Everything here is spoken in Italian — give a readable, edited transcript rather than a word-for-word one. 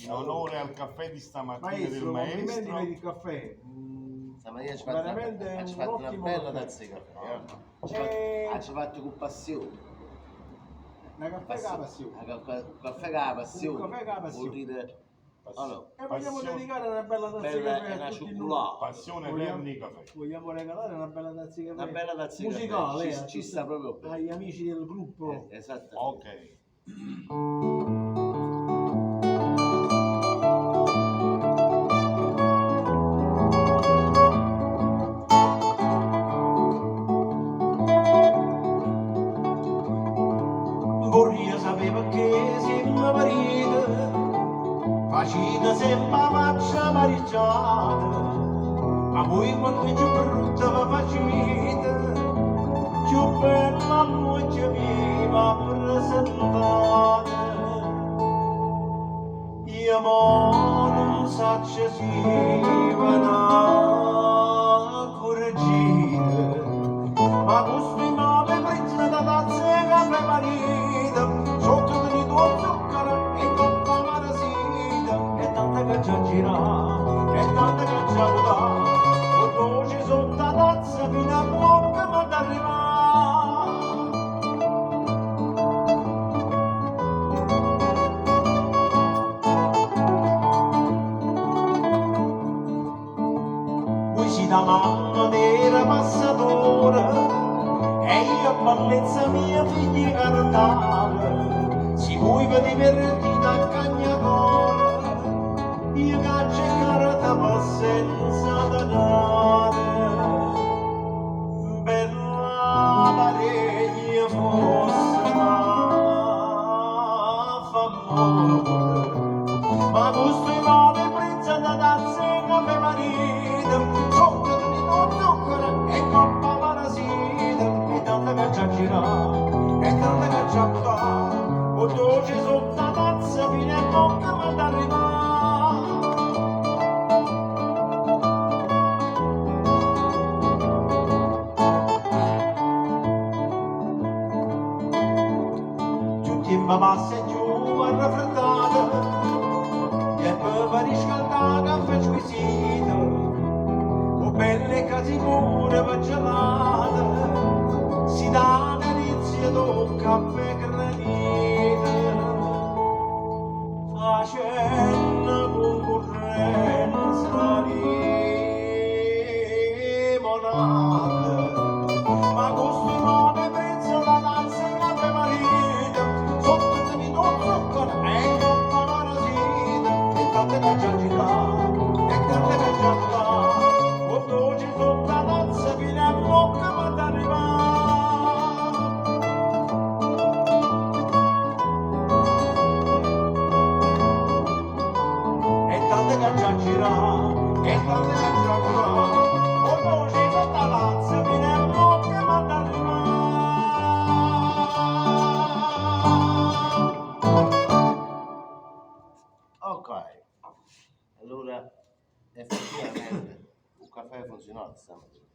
in onore al caffè di stamattina del complimenti per maestro. il caffè. Stamattina ci Veramente faccio un fatto una ottimo bella caffè. tazza di caffè. Ci fatto con passione. Una caffè che ha passione. Un caffè che ha passione. Un caffè che ha passione. Vuol dire... Allora, E vogliamo Passione. dedicare una bella tazza di bella caffè è una a tutti noi. cioccolata. Passione per il caffè. Vogliamo regalare una bella tazza di caffè. Una bella tazza di musicale, caffè. Ci sta proprio bene. agli amici del gruppo. Esatto. Ok. Vorria sapeva che siamo marito, facita sempre faccia mariciata, ma voi quando più brutta vi facete, più bella luce vi va presentata. Io mo non so se si va a correggere, ma questo male prezzo da tazza e caffè marito, sotto di tuo zucchero e coppa marasita, e tanta che già gira, e tanta che già vota, o dolce sotto la tazza fino a bocca ma d'arrivare. Da mamma vera passatore e io bellezza mia figlia cantare si vuoi per divertita a cagnacore io caccio e carta ma senza denaro bella paregna fosse ma f'amore ma questo è male prezza da tazza e caffè marito e coppa marasita e tanta che già gira e tanta che già buttata o dolce sotto la tazza fino a bocca ma d'arrivare. Giù timba passa e giù a raffreddata e poi riscaldata caffè squisito belle case pure va gelata si dà delizia d'un caffè granito facendo concorrenza limonata ma questo nome prezzo la tazza e caffè marito sotto di tuo zucchero e coppa marasita e tante che già girano e tante che già girano dolce sotto la tazza fino a bocca ma d'arrivare. E tante che già girano, e tante che già girano, o dolce sotto la tazza fino a bocca ma d'arrivare. Ok. Allora, effettivamente, un caffè funzionale stamattina.